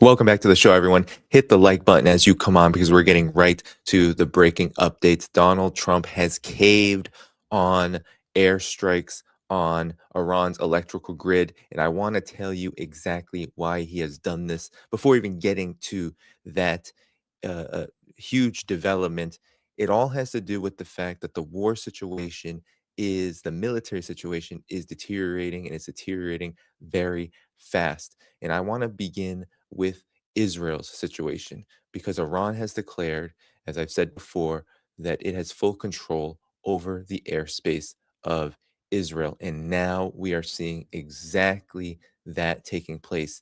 Welcome back to the show, everyone. Hit the like button as you come on because we're getting right to the breaking updates. Donald Trump has caved on airstrikes on Iran's electrical grid, and I want to tell you exactly why he has done this before even getting to that huge development. It all has to do with the fact that the military situation is deteriorating, and it's deteriorating very fast. And I want to begin with Israel's situation because Iran has declared, as I've said before, that it has full control over the airspace of Israel. And now we are seeing exactly that taking place.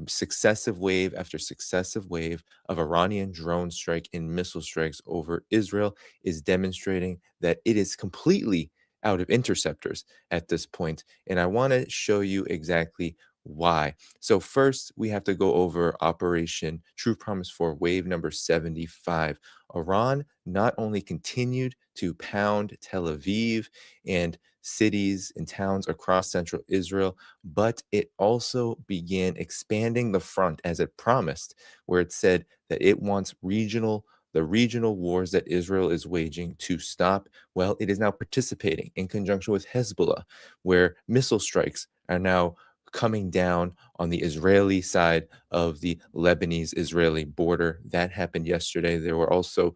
Successive wave after successive wave of Iranian drone strike and missile strikes over Israel is demonstrating that it is completely out of interceptors at this point. And I want to show you exactly why. So first, we have to go over Operation True Promise 4, wave number 75. Iran not only continued to pound Tel Aviv and cities and towns across central Israel, but it also began expanding the front as it promised, where it said that it wants the regional wars that Israel is waging to stop. Well, it is now participating in conjunction with Hezbollah, where missile strikes are now coming down on the Israeli side of the Lebanese-Israeli border. That happened yesterday. There were also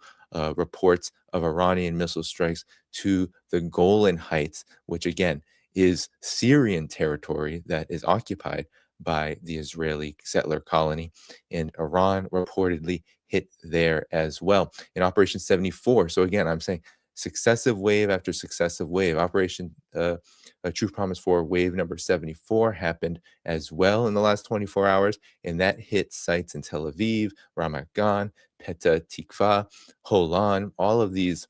reports of Iranian missile strikes to the Golan Heights, which again is Syrian territory that is occupied by the Israeli settler colony. And Iran reportedly hit there as well in Operation 74. So again, I'm saying successive wave after successive wave. Operation True Promise 4, wave number 74 happened as well in the last 24 hours, and that hit sites in Tel Aviv, Ramat Gan, Petah Tikva, Holon, all of these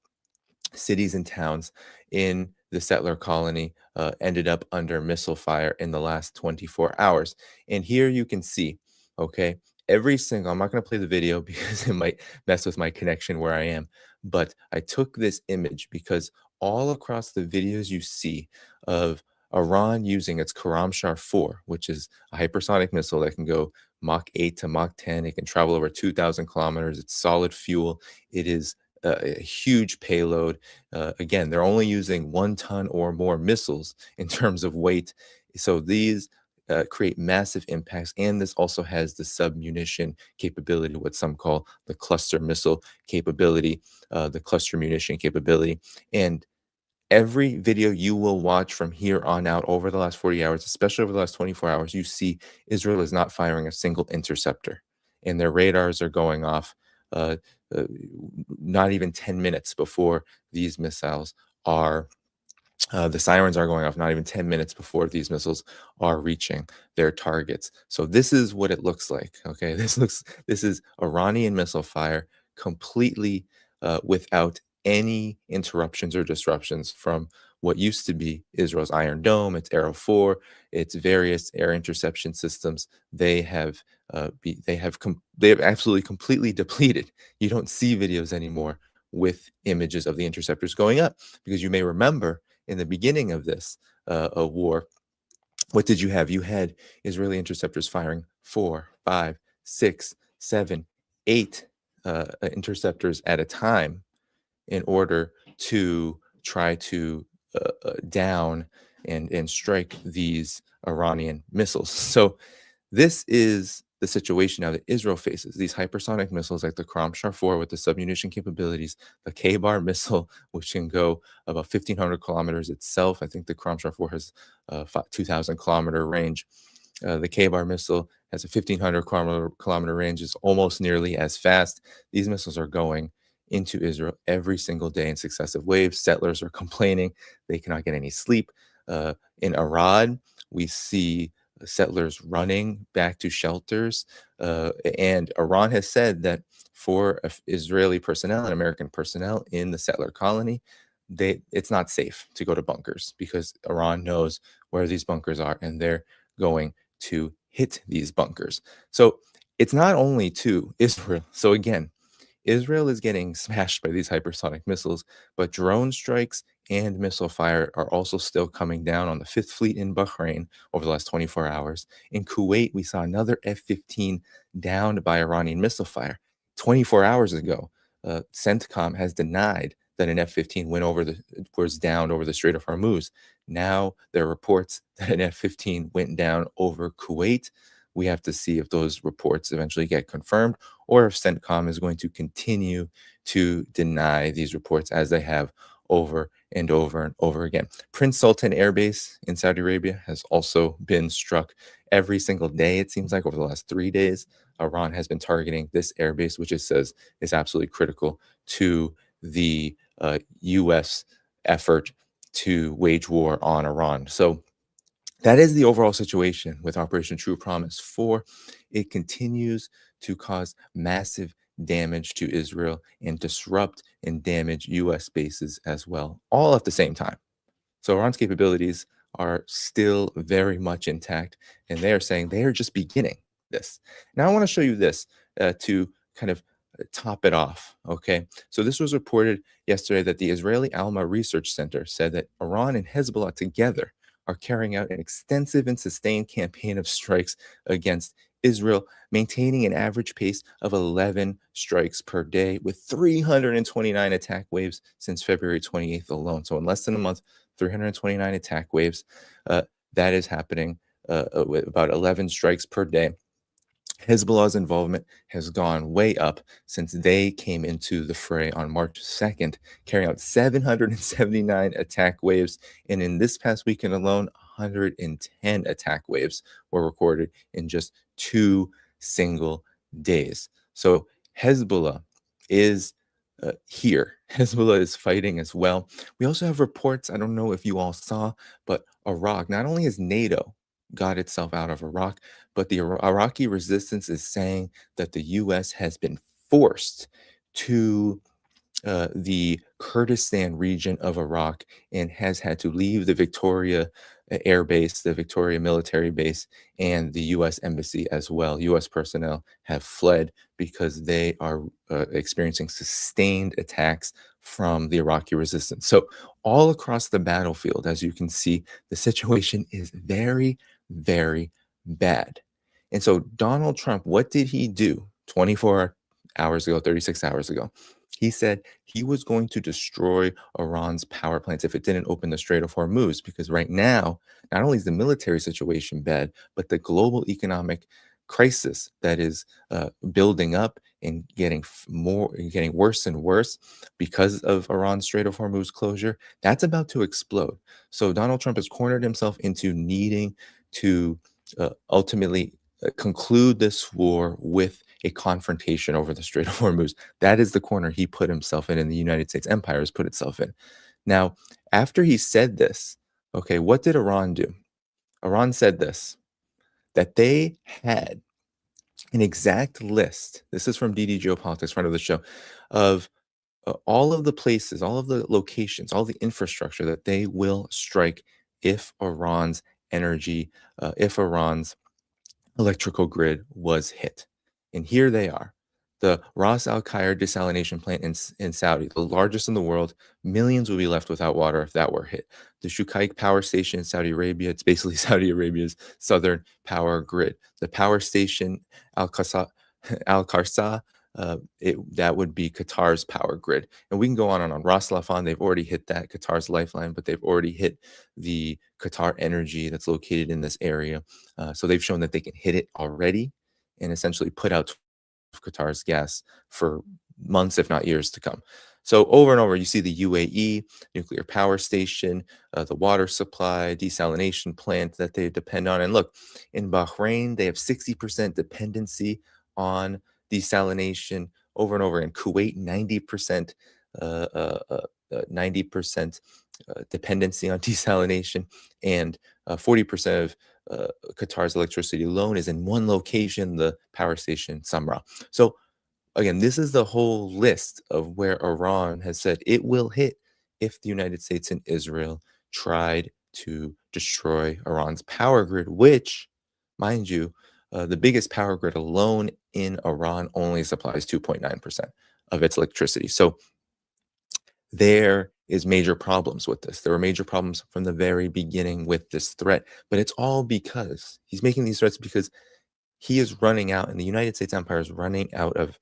cities and towns in the settler colony ended up under missile fire in the last 24 hours. And here you can see, okay, I'm not going to play the video because it might mess with my connection where I am, but I took this image because all across the videos you see of Iran using its Karamshar 4, which is a hypersonic missile that can go Mach 8 to Mach 10. It can travel over 2,000 kilometers. It's solid fuel. It is a huge payload. Again, they're only using 1 ton or more missiles in terms of weight. So these create massive impacts. And this also has the submunition capability, what some call the cluster missile capability, the cluster munition capability. And every video you will watch from here on out over the last 40 hours, especially over the last 24 hours, you see Israel is not firing a single interceptor, and their radars are going off uh, uh, not even 10 minutes before these missiles are. The sirens are going off not even 10 minutes before these missiles are reaching their targets. So this is what it looks like. Okay, this is Iranian missile fire completely without any interruptions or disruptions from what used to be Israel's Iron Dome, its Arrow 4, its various air interception systems. They have absolutely completely depleted. You don't see videos anymore with images of the interceptors going up because you may remember in the beginning of this war, what did you have? You had Israeli interceptors firing 4, 5, 6, 7, 8 interceptors at a time in order to try to down and strike these Iranian missiles. So this is the situation now that Israel faces. These hypersonic missiles like the Karamshar 4 with the submunition capabilities, the K-bar missile, which can go about 1,500 kilometers itself. I think the Karamshar 4 has 2,000 kilometer range. The K-bar missile has a 1,500 kilometer range, is almost nearly as fast. These missiles are going into Israel every single day in successive waves. Settlers are complaining they cannot get any sleep. In Arad, we see settlers running back to shelters. And Iran has said that for Israeli personnel and American personnel in the settler colony, it's not safe to go to bunkers because Iran knows where these bunkers are and they're going to hit these bunkers. So it's not only to Israel. So again, Israel is getting smashed by these hypersonic missiles, but drone strikes and missile fire are also still coming down on the Fifth Fleet in Bahrain over the last 24 hours. In Kuwait, we saw another F 15 downed by Iranian missile fire. 24 hours ago, CENTCOM has denied that an F 15 went over the was down over the Strait of Hormuz. Now there are reports that an F 15 went down over Kuwait. We have to see if those reports eventually get confirmed or if CENTCOM is going to continue to deny these reports as they have over and over and over again. Prince Sultan Air Base in Saudi Arabia has also been struck every single day, it seems like, over the last 3 days. Iran has been targeting this airbase, which it says is absolutely critical to the U.S. effort to wage war on Iran. So that is the overall situation with Operation True Promise 4. It continues to cause massive damage to Israel and disrupt and damage U.S. bases as well, all at the same time. So Iran's capabilities are still very much intact, and they are saying they are just beginning this. Now, I want to show you this to kind of top it off. Okay, so this was reported yesterday that the Israeli Alma Research Center said that Iran and Hezbollah together are carrying out an extensive and sustained campaign of strikes against Israel, maintaining an average pace of 11 strikes per day with 329 attack waves since February 28th alone. So, in less than a month, 329 attack waves. Uh, that is happening with about 11 strikes per day. Hezbollah's involvement has gone way up since they came into the fray on March 2nd, carrying out 779 attack waves. And in this past weekend alone, 110 attack waves were recorded in just 2 single days. So Hezbollah is here. Hezbollah is fighting as well. We also have reports, I don't know if you all saw, but Iraq, not only has NATO got itself out of Iraq, but the Iraqi resistance is saying that the US has been forced to the Kurdistan region of Iraq and has had to leave the Victoria Air Base, the Victoria military base, and the U.S. Embassy as well. U.S. personnel have fled because they are experiencing sustained attacks from the Iraqi resistance. So, all across the battlefield, as you can see, the situation is very, very bad. And so, Donald Trump, what did he do 24 hours ago, 36 hours ago? He said he was going to destroy Iran's power plants if it didn't open the Strait of Hormuz, because right now, not only is the military situation bad, but the global economic crisis that is building up and getting worse and worse because of Iran's Strait of Hormuz closure, that's about to explode. So Donald Trump has cornered himself into needing to ultimately conclude this war with a confrontation over the Strait of Hormuz. That is the corner he put himself in, and the United States empire has put itself in. Now, after he said this, okay, what did Iran do? Iran said this, that they had an exact list. This is from DD Geopolitics, friend of the show, of all of the places, all of the locations, all the infrastructure that they will strike if if Iran's electrical grid was hit. And here they are. The Ras Al Khair desalination plant in Saudi, the largest in the world. Millions will be left without water if that were hit. The Shukaik power station in Saudi Arabia, it's basically Saudi Arabia's southern power grid. The power station Al Qasa, Al Qarsa, that would be Qatar's power grid. And we can go on and on. Ras Lafan, they've already hit that, Qatar's lifeline, but they've already hit the Qatar energy that's located in this area. So they've shown that they can hit it already and essentially put out Qatar's gas for months, if not years to come. So over and over, you see the UAE nuclear power station, the water supply, desalination plant that they depend on. And look, in Bahrain, they have 60% dependency on desalination over and over. In Kuwait, 90%, 90% dependency on desalination, and 40% of Qatar's electricity alone is in one location, the power station Samra. So again, this is the whole list of where Iran has said it will hit if the United States and Israel tried to destroy Iran's power grid, which, mind you, the biggest power grid alone in Iran only supplies 2.9% of its electricity. So there is major problems with this. There were major problems from the very beginning with this threat, but it's all because he's making these threats because he is running out, and the United States empire is running out of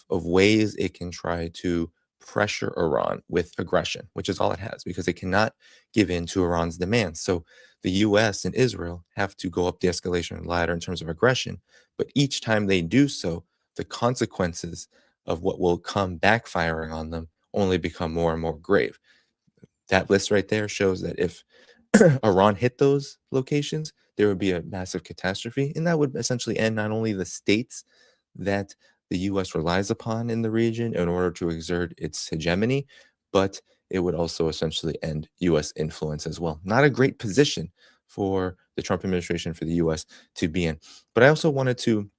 ways it can try to pressure Iran with aggression, which is all it has, because it cannot give in to Iran's demands. So the U.S. and Israel have to go up the escalation ladder in terms of aggression, but each time they do so, the consequences of what will come backfiring on them only become more and more grave. That list right there shows that if Iran hit those locations, there would be a massive catastrophe, and that would essentially end not only the states that the US relies upon in the region in order to exert its hegemony, but it would also essentially end US influence as well. Not a great position for the Trump administration, for the US to be in. But I also wanted to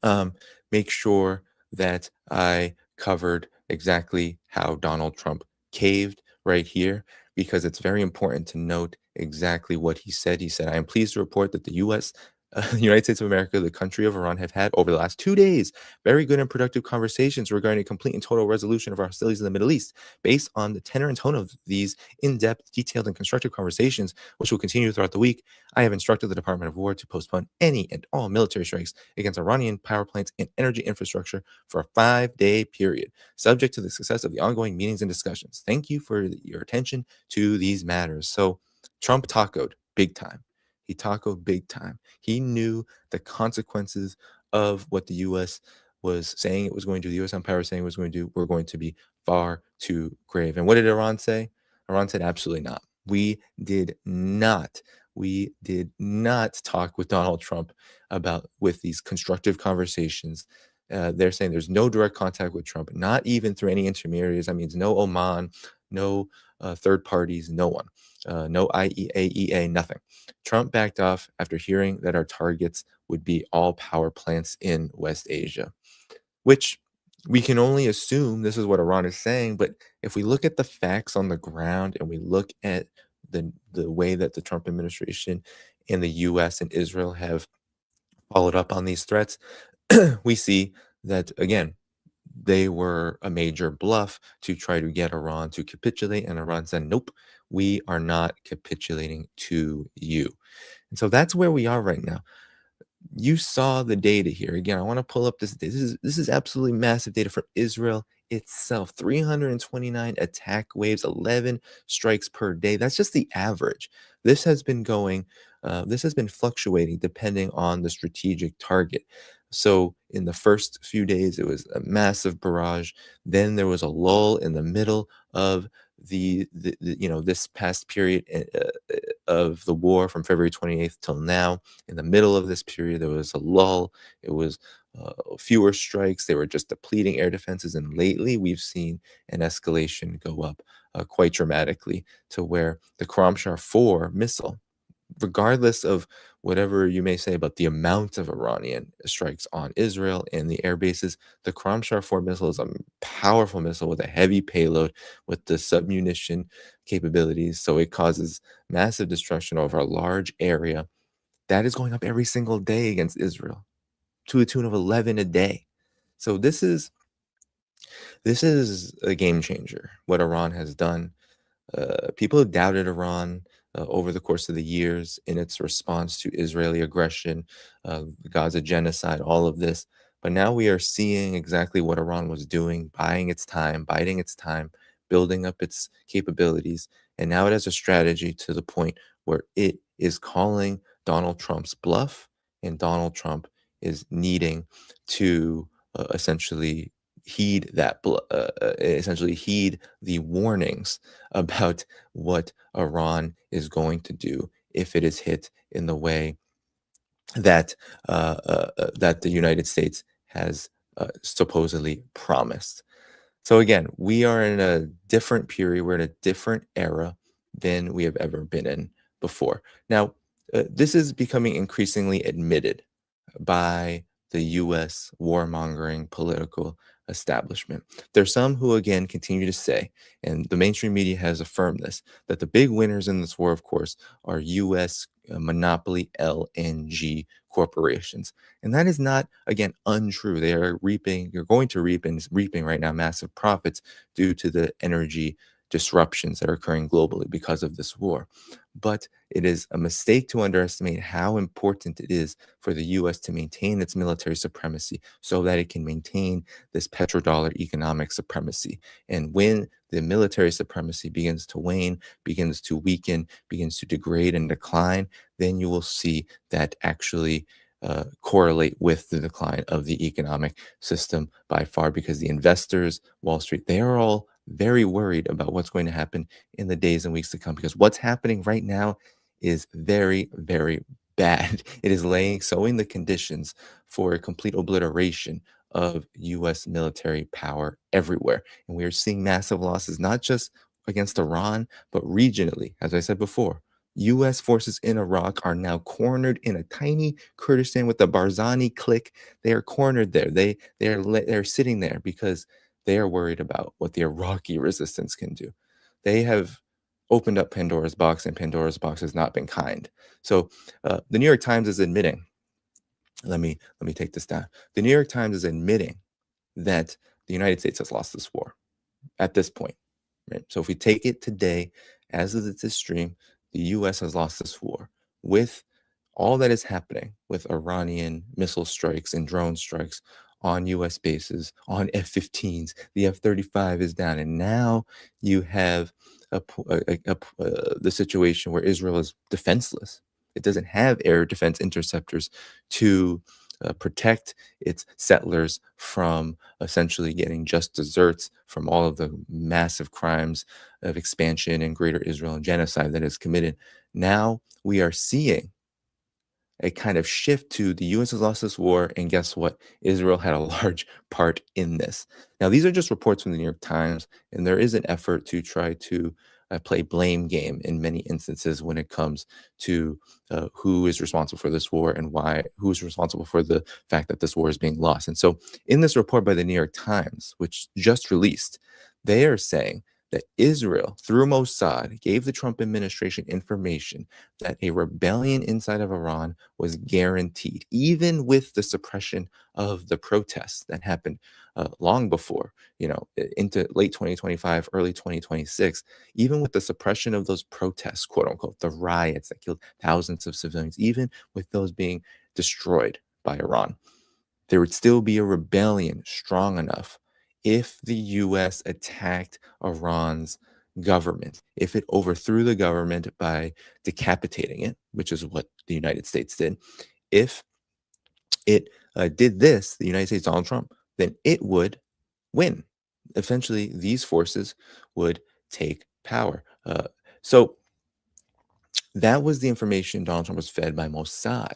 um, make sure that I covered exactly how Donald Trump caved right here, because it's very important to note exactly what he said. He said, I am pleased to report that the U.S., the United States of America, the country of Iran, have had over the last 2 days very good and productive conversations regarding a complete and total resolution of our hostilities in the Middle East. Based on the tenor and tone of these in depth, detailed, and constructive conversations, which will continue throughout the week, I have instructed the Department of War to postpone any and all military strikes against Iranian power plants and energy infrastructure for a 5-day period, subject to the success of the ongoing meetings and discussions. Thank you for your attention to these matters. So Trump tacoed big time. He tacoed big time. He knew the consequences of what the U.S. was saying it was going to do, the U.S. empire was saying it was going to do, were going to be far too grave. And what did Iran say? Iran said, absolutely not. We did not talk with Donald Trump about with these constructive conversations. They're saying there's no direct contact with Trump, not even through any intermediaries. That means no Oman, no third parties, no one, no IEA, nothing. Trump backed off after hearing that our targets would be all power plants in West Asia, which we can only assume this is what Iran is saying. But if we look at the facts on the ground and we look at the way that the Trump administration and the US and Israel have followed up on these threats, we see that again, they were a major bluff to try to get Iran to capitulate. And Iran said, nope, we are not capitulating to you. And so that's where we are right now. You saw the data here. Again, I want to pull up this. This is absolutely massive data from Israel itself. 329 attack waves, 11 strikes per day. That's just the average. This has been going. This has been fluctuating depending on the strategic target. So in the first few days, it was a massive barrage. Then there was a lull in the middle of this past period of the war from February 28th till now. In the middle of this period, there was a lull. It was fewer strikes. They were just depleting air defenses. And lately, we've seen an escalation go up quite dramatically to where the Karamshar 4 missile, regardless of whatever you may say about the amount of Iranian strikes on Israel and the air bases, the Karamshar 4 missile is a powerful missile with a heavy payload with the submunition capabilities. So it causes massive destruction over a large area. That is going up every single day against Israel to a tune of 11 a day. So this is a game changer, what Iran has done. People have doubted Iran over the course of the years in its response to Israeli aggression, the Gaza genocide, all of this. But now we are seeing exactly what Iran was doing, biding its time, building up its capabilities. And now it has a strategy to the point where it is calling Donald Trump's bluff, and Donald Trump is needing to essentially essentially heed the warnings about what Iran is going to do if it is hit in the way that that the United States has supposedly promised. So again, we are in a different period. We're in a different era than we have ever been in before. Now, this is becoming increasingly admitted by the U.S. warmongering political establishment. There's some who, again, continue to say, and the mainstream media has affirmed this, that the big winners in this war, of course, are U.S. Monopoly LNG corporations. And that is not, again, untrue. They are reaping, you're going to reap and is reaping right now massive profits due to the energy disruptions that are occurring globally because of this war. But it is a mistake to underestimate how important it is for the US to maintain its military supremacy so that it can maintain this petrodollar economic supremacy. And when the military supremacy begins to wane, begins to weaken, begins to degrade and decline, then you will see that actually correlate with the decline of the economic system by far, because the investors, Wall Street, they are all very worried about what's going to happen in the days and weeks to come, because what's happening right now is very, very bad. It is sowing the conditions for a complete obliteration of US military power everywhere. And we are seeing massive losses, not just against Iran, but regionally. As I said before, US forces in Iraq are now cornered in a tiny Kurdistan with the Barzani clique. They are cornered there. They're sitting there because they are worried about what the Iraqi resistance can do. They have opened up Pandora's box, and Pandora's box has not been kind. So the New York Times is admitting. Let me take this down. The New York Times is admitting that the United States has lost this war at this point. Right? So if we take it today, as of this stream, the U.S. has lost this war with all that is happening with Iranian missile strikes and drone strikes on U.S. bases, on F-15s. The F-35 is down, and now you have the situation where Israel is defenseless. It doesn't have air defense interceptors to protect its settlers from essentially getting just desserts from all of the massive crimes of expansion in greater Israel and genocide that is committed. Now we are seeing a kind of shift to the US has lost this war, and guess what? Israel had a large part in this. Now, these are just reports from the New York Times, and there is an effort to try to play blame game in many instances when it comes to who is responsible for this war and why, who is responsible for the fact that this war is being lost. And so, in this report by the New York Times, which just released, they are saying that Israel, through Mossad, gave the Trump administration information that a rebellion inside of Iran was guaranteed, even with the suppression of the protests that happened long before, into late 2025, early 2026. Even with the suppression of those protests, quote unquote, the riots that killed thousands of civilians, even with those being destroyed by Iran, there would still be a rebellion strong enough if the US attacked Iran's government, if it overthrew the government by decapitating it, which is what the United States did. If it did this, the United States, Donald Trump, then it would win. Eventually, these forces would take power. So that was the information Donald Trump was fed by Mossad.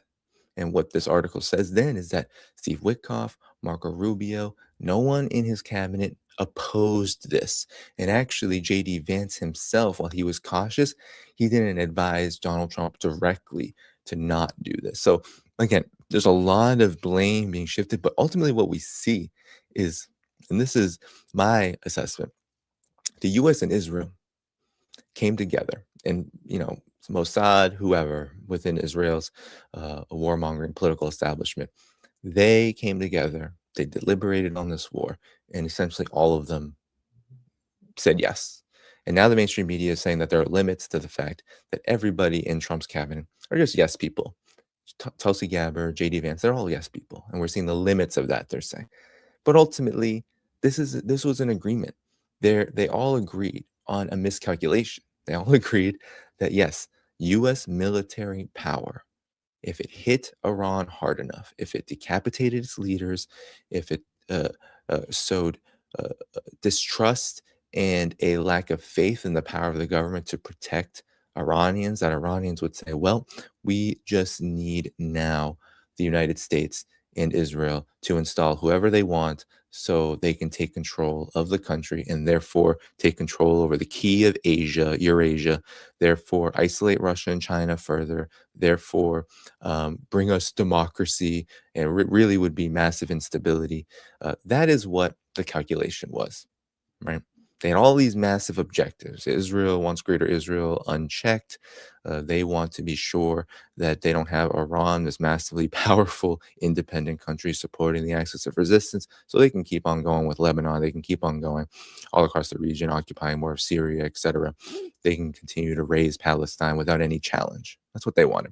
And what this article says then is that Steve Witkoff, Marco Rubio, no one in his cabinet opposed this. And actually, J.D. Vance himself, while he was cautious, he didn't advise Donald Trump directly to not do this. So again, there's a lot of blame being shifted, but ultimately what we see is, and this is my assessment, the U.S. and Israel came together, and Mossad, whoever within Israel's warmongering political establishment, they came together, they deliberated on this war, and essentially all of them said yes. And now the mainstream media is saying that there are limits to the fact that everybody in Trump's cabinet are just yes people. Tulsi Gabbard, JD Vance, they're all yes people, and we're seeing the limits of that, they're saying. But ultimately, this was an agreement. They all agreed on a miscalculation. They all agreed that yes, U.S. military power, if it hit Iran hard enough, if it decapitated its leaders, if it sowed distrust and a lack of faith in the power of the government to protect Iranians, that Iranians would say, well, we just need now the United States and Israel to install whoever they want so they can take control of the country and therefore take control over the key of Asia, Eurasia, therefore isolate Russia and China further, therefore bring us democracy, and really would be massive instability. That is what the calculation was, right? They had all these massive objectives. Israel wants greater Israel unchecked. They want to be sure that they don't have Iran, this massively powerful independent country, supporting the axis of resistance, so they can keep on going with Lebanon. They can keep on going all across the region, occupying more of Syria, etc. They can continue to raise Palestine without any challenge. That's what they wanted.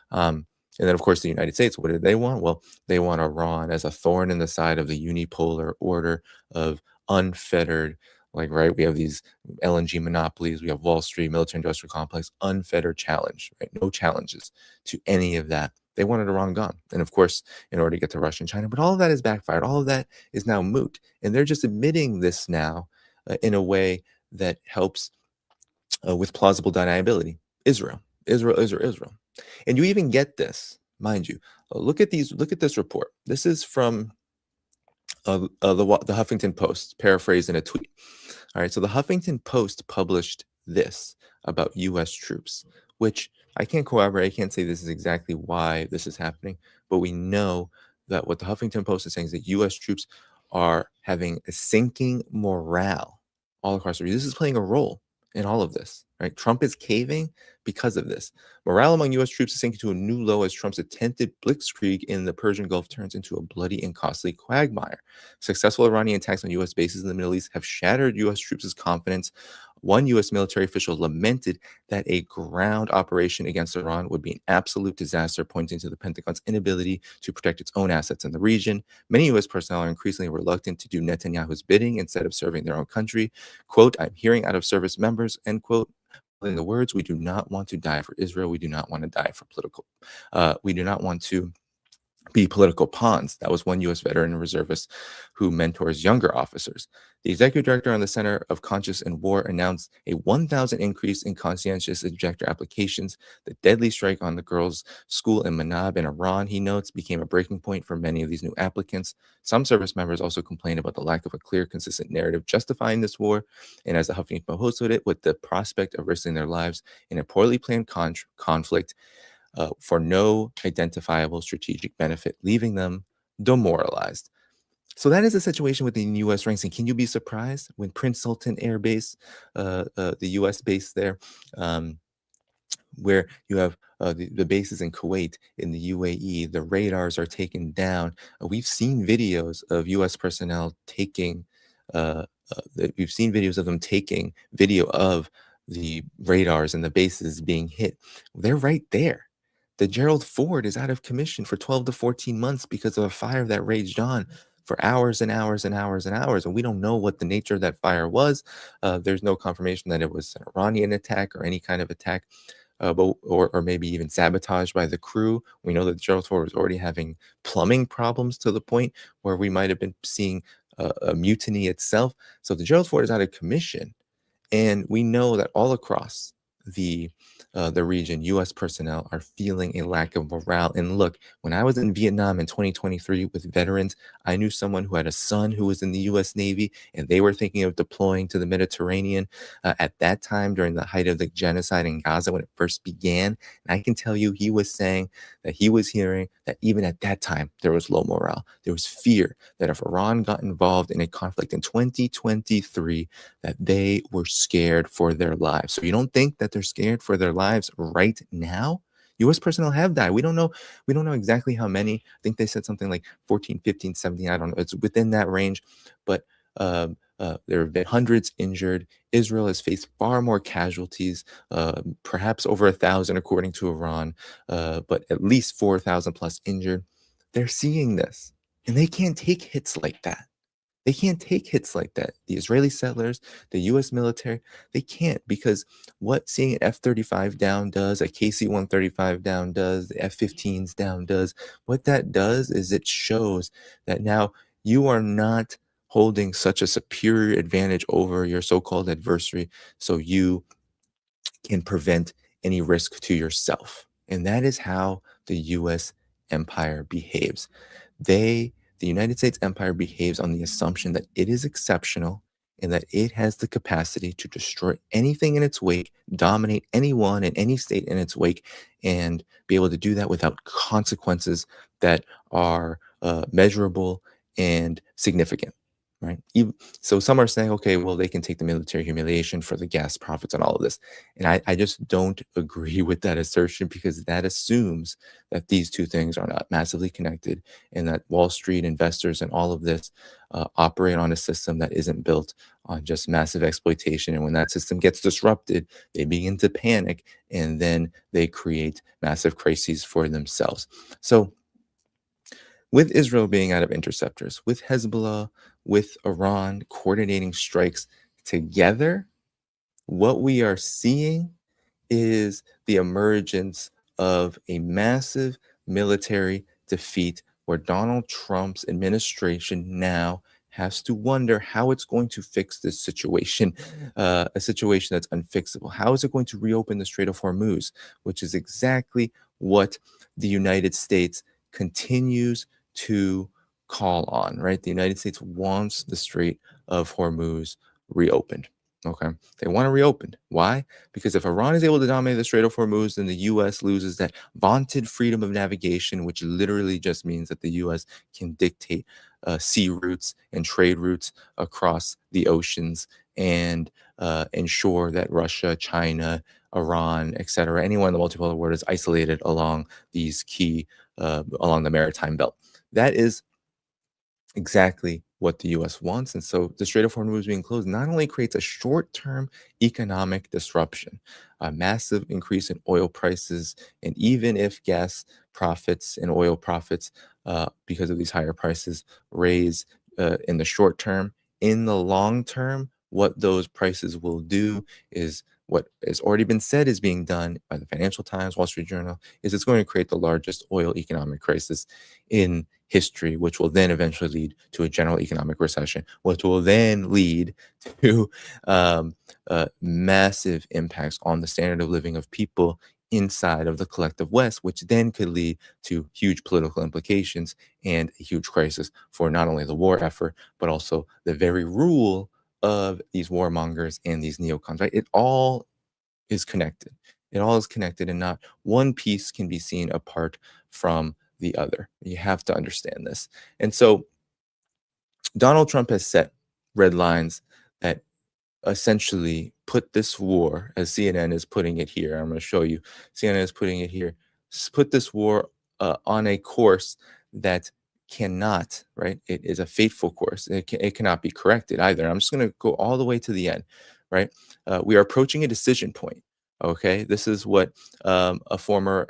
Um, and then, of course, the United States, what did they want? Well, they want Iran as a thorn in the side of the unipolar order of unfettered, like, right? We have these LNG monopolies, we have Wall Street, military industrial complex, unfettered challenge, right? No challenges to any of that. They wanted Iran gone. And of course, in order to get to Russia and China, but all of that is backfired. All of that is now moot. And they're just admitting this now in a way that helps with plausible deniability. Israel, Israel, Israel, Israel. And you even get this, mind you. Look at these. Look at this report. This is from the Huffington Post, paraphrased in a tweet. All right. So the Huffington Post published this about U.S. troops, which I can't corroborate. I can't say this is exactly why this is happening, but we know that what the Huffington Post is saying is that U.S. troops are having a sinking morale all across the region. This is playing a role in all of this, right? Trump is caving because of this. Morale among U.S. troops is sinking to a new low as Trump's attempted blitzkrieg in the Persian Gulf turns into a bloody and costly quagmire. Successful Iranian attacks on U.S. bases in the Middle East have shattered U.S. troops' confidence. One U.S. military official lamented that a ground operation against Iran would be an absolute disaster, pointing to the Pentagon's inability to protect its own assets in the region. Many U.S. personnel are increasingly reluctant to do Netanyahu's bidding instead of serving their own country. Quote, I'm hearing out of service members, end quote, in the words, we do not want to die for Israel. We do not want to die for political. We do not want to be political pawns. That was one U.S. veteran and reservist who mentors younger officers. The executive director on the Center of Conscience and War announced a 1,000 increase in conscientious objector applications. The deadly strike on the girls' school in Manab in Iran, he notes, became a breaking point for many of these new applicants. Some service members also complained about the lack of a clear, consistent narrative justifying this war. And as the Huffington Post put it, with the prospect of risking their lives in a poorly planned conflict, for no identifiable strategic benefit, leaving them demoralized. So that is the situation within U.S. ranks. And can you be surprised when Prince Sultan Air Base, the U.S. base there, where you have the bases in Kuwait, in the UAE, the radars are taken down. We've seen videos of U.S. personnel taking, we've seen videos of them taking video of the radars and the bases being hit. They're right there. The Gerald Ford is out of commission for 12 to 14 months because of a fire that raged on for hours and hours and hours and hours. And we don't know what the nature of that fire was. There's no confirmation that it was an Iranian attack or any kind of attack, or maybe even sabotage by the crew. We know that the Gerald Ford was already having plumbing problems to the point where we might have been seeing a mutiny itself. So the Gerald Ford is out of commission. And we know that all across the region, U.S. personnel are feeling a lack of morale. And look, when I was in Vietnam in 2023 with veterans, I knew someone who had a son who was in the U.S. Navy, and they were thinking of deploying to the Mediterranean at that time during the height of the genocide in Gaza when it first began. And I can tell you, he was saying that he was hearing that even at that time, there was low morale. There was fear that if Iran got involved in a conflict in 2023, that they were scared for their lives. So you don't think that they're scared for their lives right now? U.S. personnel have died. We don't know. We don't know exactly how many. I think they said something like 14, 15, 17. I don't know. It's within that range. But there have been hundreds injured. Israel has faced far more casualties, perhaps over 1,000 according to Iran, but at least 4,000 plus injured. They're seeing this, and they can't take hits like that. They can't take hits like that. The Israeli settlers, the U.S. military, they can't, because what seeing an F-35 down does, a KC-135 down does, the F-15s down does, what that does is it shows that now you are not holding such a superior advantage over your so-called adversary, so you can prevent any risk to yourself. And that is how the U.S. empire behaves. The United States empire behaves on the assumption that it is exceptional and that it has the capacity to destroy anything in its wake, dominate anyone and any state in its wake, and be able to do that without consequences that are measurable and significant. right? So some are saying, okay, well, they can take the military humiliation for the gas profits and all of this. And I just don't agree with that assertion because that assumes that these two things are not massively connected and that Wall Street investors and all of this operate on a system that isn't built on just massive exploitation. And when that system gets disrupted, they begin to panic and then they create massive crises for themselves. So with Israel being out of interceptors, with Hezbollah, with Iran coordinating strikes together, what we are seeing is the emergence of a massive military defeat where Donald Trump's administration now has to wonder how it's going to fix this situation, a situation that's unfixable. How is it going to reopen the Strait of Hormuz, which is exactly what the United States continues to call on, right? The United States wants the Strait of Hormuz reopened. Okay. They want to reopen. Why? Because if Iran is able to dominate the Strait of Hormuz, then the US loses that vaunted freedom of navigation, which literally just means that the US can dictate sea routes and trade routes across the oceans and ensure that Russia, China, Iran, etc., anyone in the multipolar world is isolated along these key, along the maritime belt. That is exactly what the US wants. And so the Strait of Hormuz being closed not only creates a short term economic disruption, a massive increase in oil prices, and even if gas profits and oil profits, because of these higher prices, raise in the short term, in the long term, what those prices will do is what has already been said is being done by the Financial Times, Wall Street Journal, is it's going to create the largest oil economic crisis in history, which will then eventually lead to a general economic recession, which will then lead to massive impacts on the standard of living of people inside of the collective West, which then could lead to huge political implications and a huge crisis for not only the war effort, but also the very rule of these warmongers and these neocons, right? It all is connected. It all is connected, and not one piece can be seen apart from the other. You have to understand this. And so Donald Trump has set red lines that essentially put this war, as CNN is putting it here. I'm going to show you. CNN is putting it here. Put this war on a course that cannot, right? It is a fateful course. It cannot be corrected either. I'm just going to go all the way to the end, right? We are approaching a decision point. Okay, this is what a former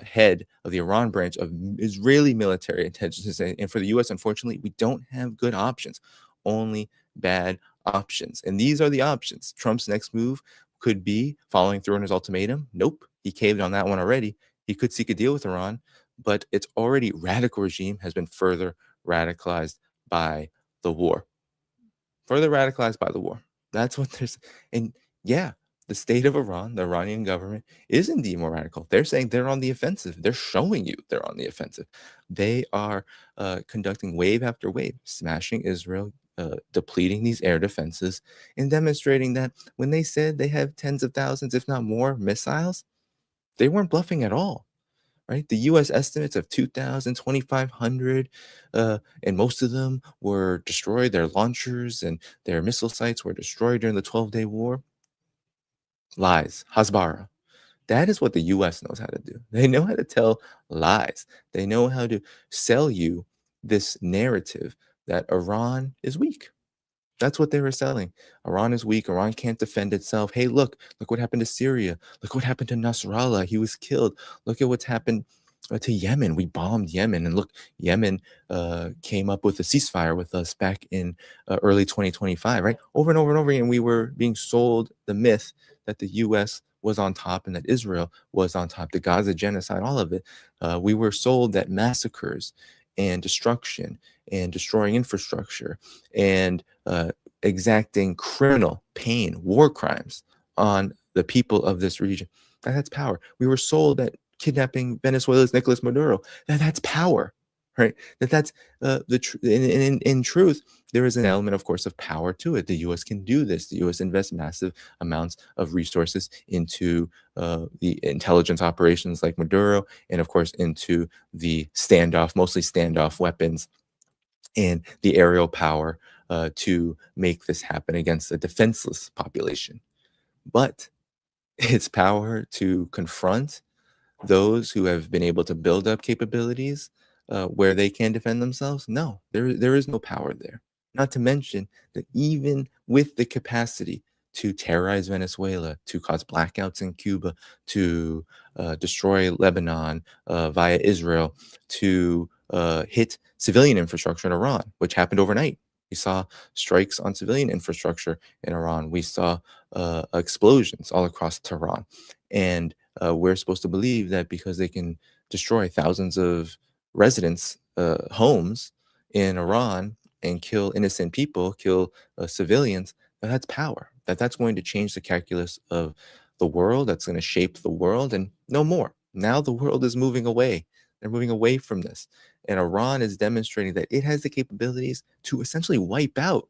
head of the Iran branch of Israeli military intelligence is saying. And for the U.S., unfortunately, we don't have good options, only bad options. And these are the options. Trump's next move could be following through on his ultimatum. Nope, he caved on that one already. He could seek a deal with Iran, but its already radical regime has been further radicalized by the war. Further radicalized by the war. That's what there's. And yeah, the state of Iran, the Iranian government, is indeed more radical. They're saying they're on the offensive. They're showing you they're on the offensive. They are conducting wave after wave, smashing Israel, depleting these air defenses, and demonstrating that when they said they have tens of thousands, if not more, missiles, they weren't bluffing at all, right? The US estimates of 2,000, 2,500, and most of them were destroyed. Their launchers and their missile sites were destroyed during the 12-day war. Lies, Hasbara. That is what the US knows how to do. They know how to tell lies. They know how to sell you this narrative that Iran is weak. That's what they were selling. Iran is weak. Iran can't defend itself. Hey, look what happened to Syria. Look what happened to Nasrallah. He was killed. Look at what's happened to Yemen. We bombed Yemen. And look, Yemen came up with a ceasefire with us back in early 2025, right? Over and over and over again, we were being sold the myth that the US was on top and that Israel was on top, the Gaza genocide, all of it. We were sold that massacres and destruction and destroying infrastructure and exacting criminal pain, war crimes on the people of this region. That's power. We were sold that kidnapping Venezuela's Nicolas Maduro, that's power, right? That's in truth, there is an element, of course, of power to it. The U.S. can do this. The U.S. invests massive amounts of resources into the intelligence operations like Maduro, and of course into the standoff, mostly standoff weapons and the aerial power to make this happen against a defenseless population. But its power to confront those who have been able to build up capabilities where they can defend themselves, no, there is no power there. Not to mention that even with the capacity to terrorize Venezuela, to cause blackouts in Cuba, to destroy Lebanon via Israel, to hit civilian infrastructure in Iran, which happened overnight. We saw strikes on civilian infrastructure in Iran. We saw explosions all across Tehran. And we're supposed to believe that because they can destroy thousands of residents' homes in Iran and kill innocent people, kill civilians, that's power. That's going to change the calculus of the world. That's going to shape the world, and no more. Now the world is moving away. They're moving away from this, and Iran is demonstrating that it has the capabilities to essentially wipe out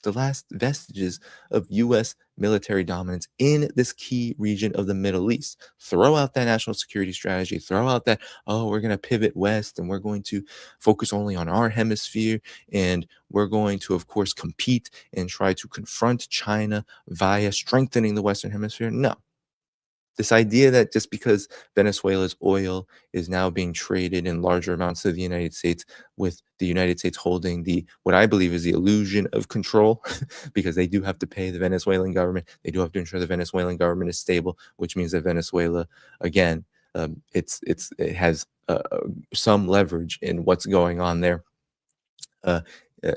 the last vestiges of US military dominance in this key region of the Middle East. Throw out that national security strategy, throw out that, oh, we're going to pivot west and we're going to focus only on our hemisphere. And we're going to, of course, compete and try to confront China via strengthening the Western hemisphere. No, this idea that just because Venezuela's oil is now being traded in larger amounts to the United States, with the United States holding the what I believe is the illusion of control, because they do have to pay the Venezuelan government, they do have to ensure the Venezuelan government is stable, which means that Venezuela, again, it has some leverage in what's going on there. Uh, uh,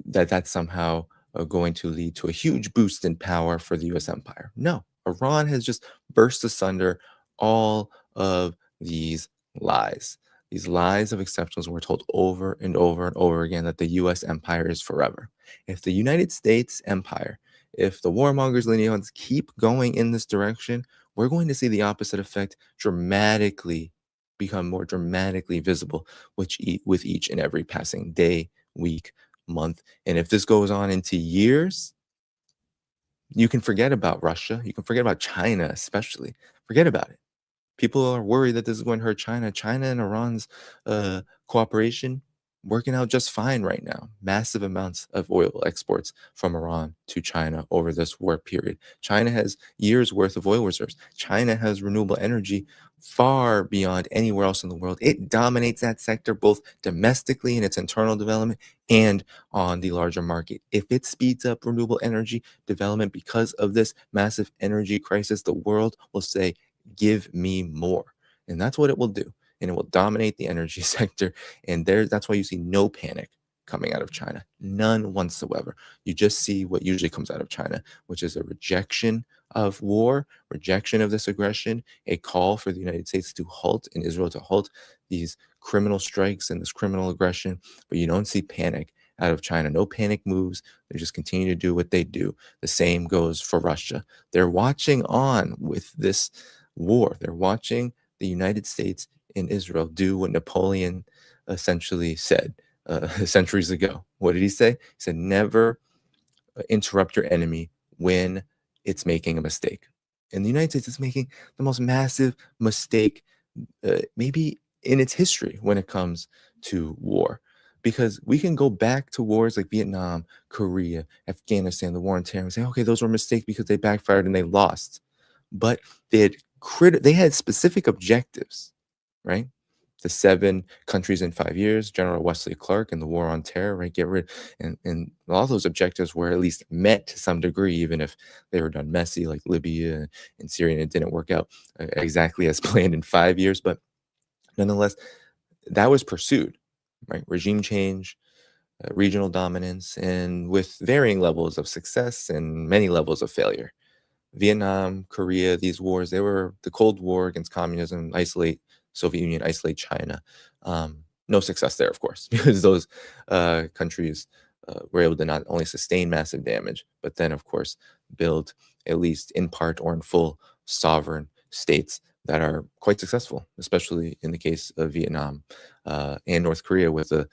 that's somehow going to lead to a huge boost in power for the US empire. No, Iran has just burst asunder all of these lies. These lies of exceptions were told over and over and over again that the US empire is forever. If the United States empire, if the warmongers, lineons keep going in this direction, we're going to see the opposite effect dramatically become more dramatically visible with each and every passing day, week, month. And if this goes on into years, you can forget about Russia. You can forget about China, especially. Forget about it. People are worried that this is going to hurt China. China and Iran's cooperation working out just fine right now. Massive amounts of oil exports from Iran to China over this war period. China has years worth of oil reserves. China has renewable energy far beyond anywhere else in the world. It dominates that sector both domestically in its internal development and on the larger market. If it speeds up renewable energy development because of this massive energy crisis, the world will say, give me more. And that's what it will do. And it will dominate the energy sector. And that's why you see no panic coming out of China. None whatsoever. You just see what usually comes out of China, which is a rejection of war, rejection of this aggression, a call for the United States to halt and Israel to halt these criminal strikes and this criminal aggression. But you don't see panic out of China. No panic moves. They just continue to do what they do. The same goes for Russia. They're watching on with this war. They're watching the United States and Israel do what Napoleon essentially said centuries ago. What did he say? He said, never interrupt your enemy when it's making a mistake. And the United States is making the most massive mistake, maybe in its history, when it comes to war. Because we can go back to wars like Vietnam, Korea, Afghanistan, the war on terror, and say, okay, those were mistakes because they backfired and they lost. But they had specific objectives, right? The 7 countries in 5 years, General Wesley Clark and the war on terror, right? Get rid, and all those objectives were at least met to some degree, even if they were done messy, like Libya and Syria, and it didn't work out exactly as planned in 5 years. But nonetheless, that was pursued, right? Regime change, regional dominance, and with varying levels of success and many levels of failure. Vietnam, Korea, these wars, they were the Cold War against communism, isolate Soviet Union, isolate China. No success there, of course, because those countries were able to not only sustain massive damage, but then, of course, build, at least in part or in full, sovereign states that are quite successful, especially in the case of Vietnam and North Korea, with a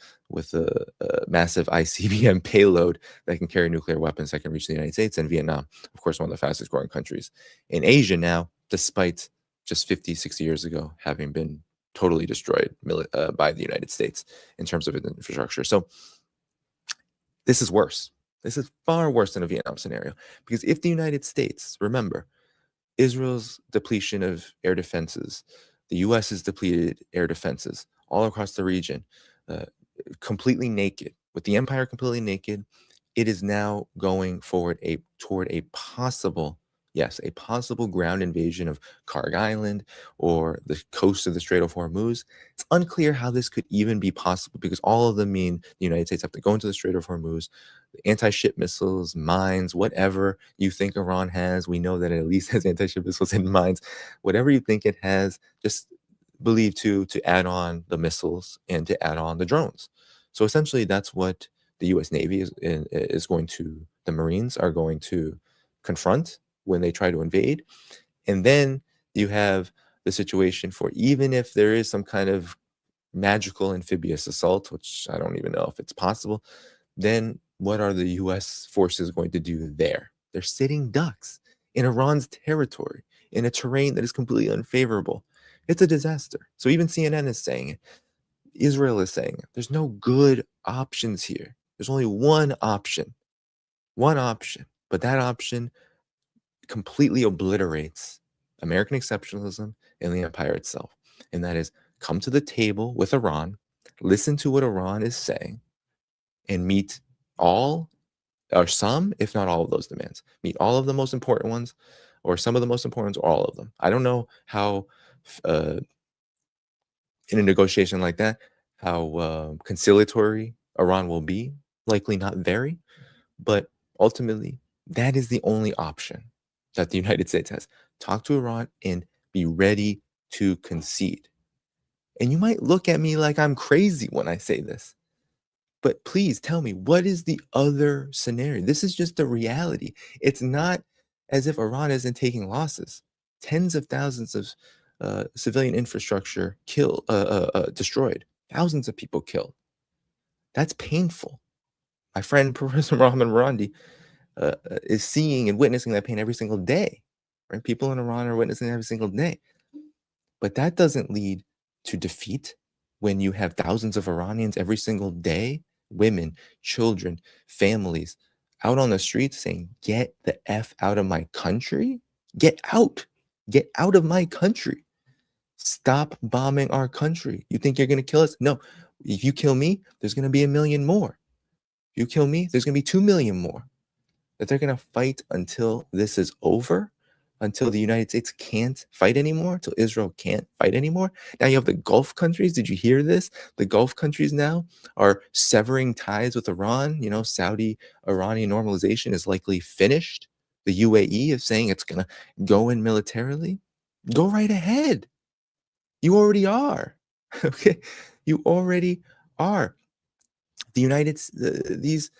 massive ICBM payload that can carry nuclear weapons that can reach the United States, and Vietnam, of course, one of the fastest growing countries in Asia now, despite just 50, 60 years ago having been totally destroyed by the United States in terms of its infrastructure. So This is worse. This is far worse than a Vietnam scenario because if the United States, remember, Israel's depletion of air defenses, the US's depleted air defenses all across the region, uh, completely naked, with the empire completely naked, it is now going forward toward a possible, yes, a possible ground invasion of Karg Island or the coast of the Strait of Hormuz. It's unclear how this could even be possible because all of them mean the United States have to go into the Strait of Hormuz. Anti-ship missiles, mines, whatever you think Iran has, we know that it at least has anti-ship missiles and mines. Whatever you think it has, just believe to add on the missiles and to add on the drones. So essentially, that's what the U.S. Navy is going to, the Marines are going to confront when they try to invade. And then you have the situation for even if there is some kind of magical amphibious assault, which I don't even know if it's possible, then what are the US forces going to do there? They're sitting ducks in Iran's territory, in a terrain that is completely unfavorable. It's a disaster. So even CNN is saying it. Israel is saying it. There's no good options here. There's only one option, but that option completely obliterates American exceptionalism and the empire itself. And that is come to the table with Iran, listen to what Iran is saying, and meet all or some, if not all of those demands. Meet all of the most important ones, or some of the most important ones, or all of them. I don't know how, in a negotiation like that, how conciliatory Iran will be. Likely not very, but ultimately, that is the only option that the United States has. Talk to Iran and be ready to concede. And you might look at me like I'm crazy when I say this, but please tell me, what is the other scenario? This is just the reality. It's not as if Iran isn't taking losses. Tens of thousands of civilian infrastructure destroyed, thousands of people killed. That's painful. My friend Professor Rahman Marandi is seeing and witnessing that pain every single day. Right? People in Iran are witnessing it every single day. But that doesn't lead to defeat when you have thousands of Iranians every single day, women, children, families, out on the streets saying, get the F out of my country. Get out. Get out of my country. Stop bombing our country. You think you're going to kill us? No. If you kill me, there's going to be 1 million more. If you kill me, there's going to be 2 million more. That they're going to fight until this is over, until the United States can't fight anymore, until Israel can't fight anymore. Now you have the Gulf countries. Did you hear this? The Gulf countries now are severing ties with Iran. You know, Saudi Iranian normalization is likely finished. The UAE is saying it's going to go in militarily. Go right ahead. You already are. Okay. You already are. The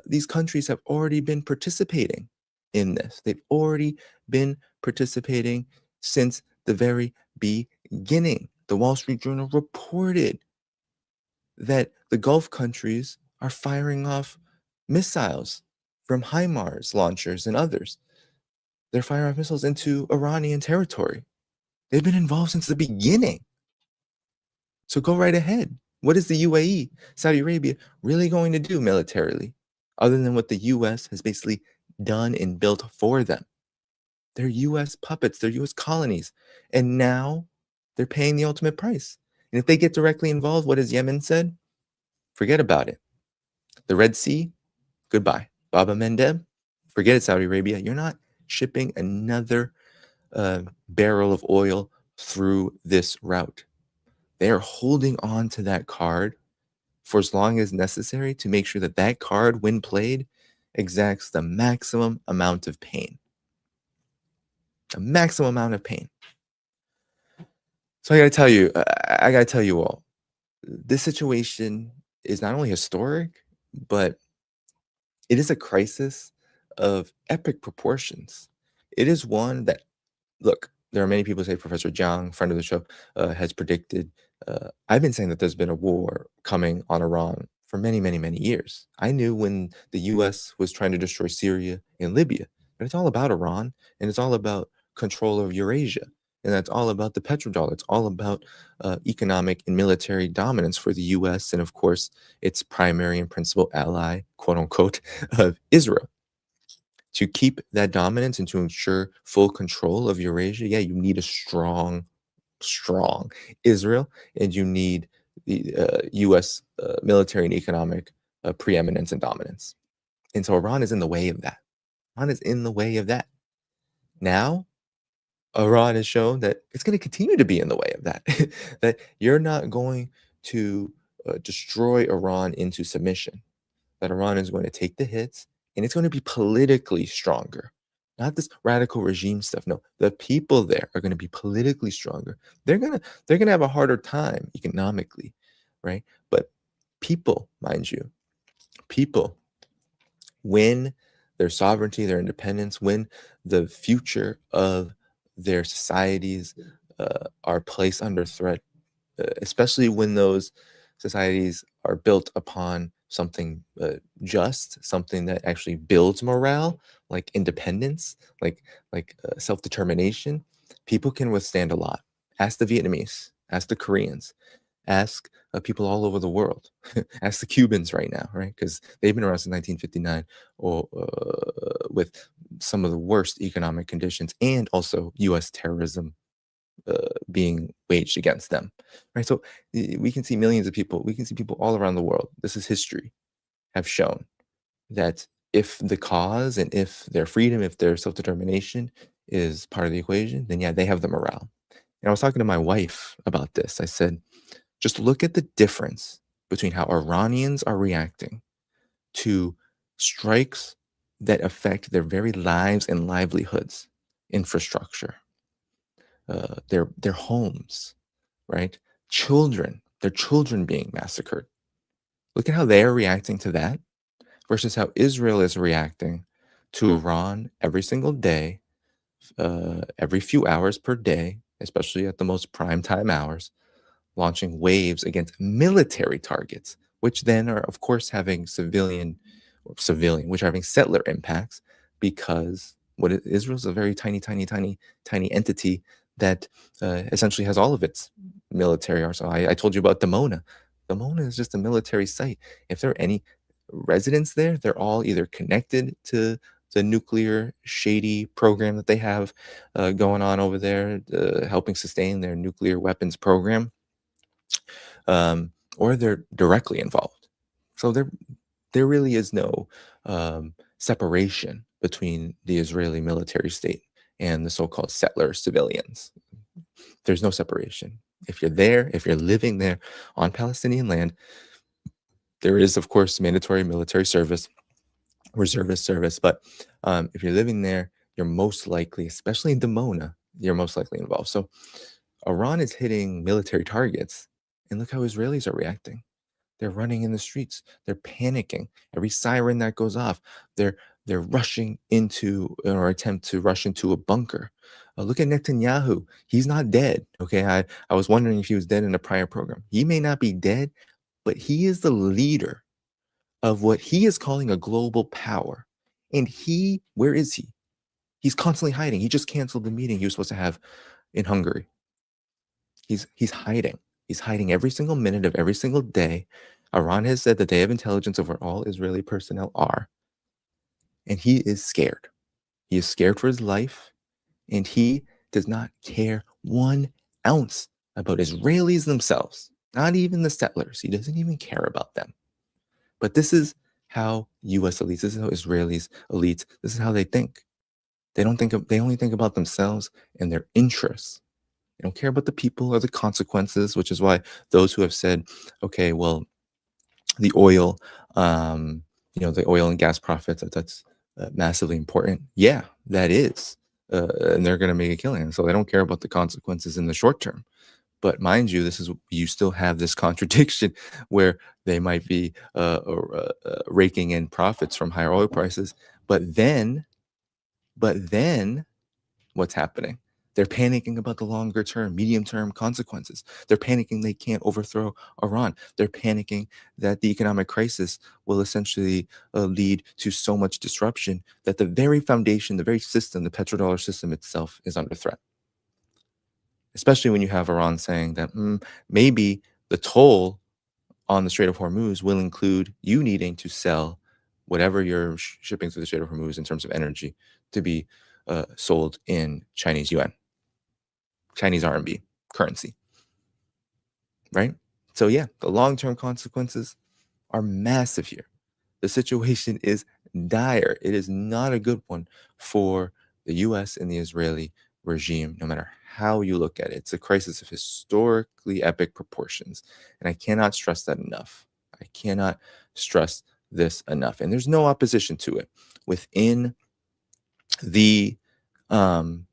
these countries have already been participating in this. They've already been participating since the very beginning. The Wall Street Journal reported that the Gulf countries are firing off missiles from HIMARS launchers and others. They're firing off missiles into Iranian territory. They've been involved since the beginning. So go right ahead. What is the UAE, Saudi Arabia, really going to do militarily other than what the US has basically done and built for them? They're US puppets, they're US colonies. And now they're paying the ultimate price. And if they get directly involved, what has Yemen said? Forget about it. The Red Sea, goodbye. Baba Mendeb, forget it, Saudi Arabia. You're not shipping another barrel of oil through this route. They are holding on to that card for as long as necessary to make sure that that card, when played, exacts the maximum amount of pain. A maximum amount of pain. So I gotta tell you all, this situation is not only historic, but it is a crisis of epic proportions. It is one that, look, there are many people who say Professor Jiang, friend of the show, has predicted. I've been saying that there's been a war coming on Iran for many, many, many years. I knew when the US was trying to destroy Syria and Libya, but it's all about Iran and it's all about control of Eurasia. And that's all about the petrodollar. It's all about economic and military dominance for the US and, of course, its primary and principal ally, quote unquote, of Israel. To keep that dominance and to ensure full control of Eurasia, yeah, you need a strong Israel, and you need the US military and economic preeminence and dominance. And so Iran is in the way of that. Iran is in the way of that. Now, Iran has shown that it's going to continue to be in the way of that. That you're not going to destroy Iran into submission. That Iran is going to take the hits and it's going to be politically stronger. Not this radical regime stuff. No, the people there are going to be politically stronger. They're gonna have a harder time economically, right? But people, mind you, people when their sovereignty, their independence, when the future of their societies are placed under threat, especially when those societies are built upon something just, something that actually builds morale, like independence, like self-determination, people can withstand a lot. Ask the Vietnamese, ask the Koreans, ask people all over the world. Ask the Cubans right now, right? Because they've been around since 1959, or with some of the worst economic conditions, and also U.S. terrorism being waged against them, right? So we can see millions of people. We can see people all around the world. This is history. Have shown that if the cause and if their freedom, if their self determination is part of the equation, then yeah, they have the morale. And I was talking to my wife about this. I said, just look at the difference between how Iranians are reacting to strikes that affect their very lives and livelihoods, infrastructure, their homes, right? Children, their children being massacred. Look at how they are reacting to that versus how Israel is reacting to Iran every single day, every few hours per day, especially at the most prime time hours, launching waves against military targets, which then are, of course, having which are having settler impacts because Israel's a very tiny entity that essentially has all of its military arsenal. I told you about Dimona. Dimona is just a military site. If there are any residents there, they're all either connected to the nuclear shady program that they have going on over there, helping sustain their nuclear weapons program, or they're directly involved. So there really is no separation between the Israeli military state and the so-called settler civilians. There's no separation. If you're there, if you're living there on Palestinian land, there is, of course, mandatory military service, reservist service. But if you're living there, you're most likely, especially in Dimona, you're most likely involved. So Iran is hitting military targets, and look how Israelis are reacting. They're running in the streets. They're panicking. Every siren that goes off, they're rushing into or attempt to rush into a bunker. Look at Netanyahu. He's not dead. Okay, I was wondering if he was dead in a prior program. He may not be dead, but he is the leader of what he is calling a global power. And where is he? He's constantly hiding. He just canceled the meeting he was supposed to have in Hungary. He's hiding. He's hiding every single minute of every single day. Iran has said that they have intelligence over all Israeli personnel are, and he is scared. He is scared for his life, and he does not care 1 ounce about Israelis themselves, not even the settlers. He doesn't even care about them. But this is how US elites, this is how Israelis elites, this is how they think. They only think about themselves and their interests. They don't care about the people or the consequences, which is why those who have said, okay, well, the oil, the oil and gas profits, that's massively important. Yeah, that is. And they're going to make a killing. So they don't care about the consequences in the short term. But mind you, you still have this contradiction where they might be raking in profits from higher oil prices. But then what's happening? They're panicking about the longer term, medium term consequences. They're panicking they can't overthrow Iran. They're panicking that the economic crisis will essentially lead to so much disruption that the very foundation, the very system, the petrodollar system itself is under threat. especially when you have Iran saying that maybe the toll on the Strait of Hormuz will include you needing to sell whatever you're shipping through the Strait of Hormuz in terms of energy to be sold in Chinese yuan, Chinese RMB currency, right? So yeah, the long-term consequences are massive here. The situation is dire. It is not a good one for the US and the Israeli regime, no matter how you look at it. It's a crisis of historically epic proportions. And I cannot stress that enough. I cannot stress this enough. And there's no opposition to it within the um,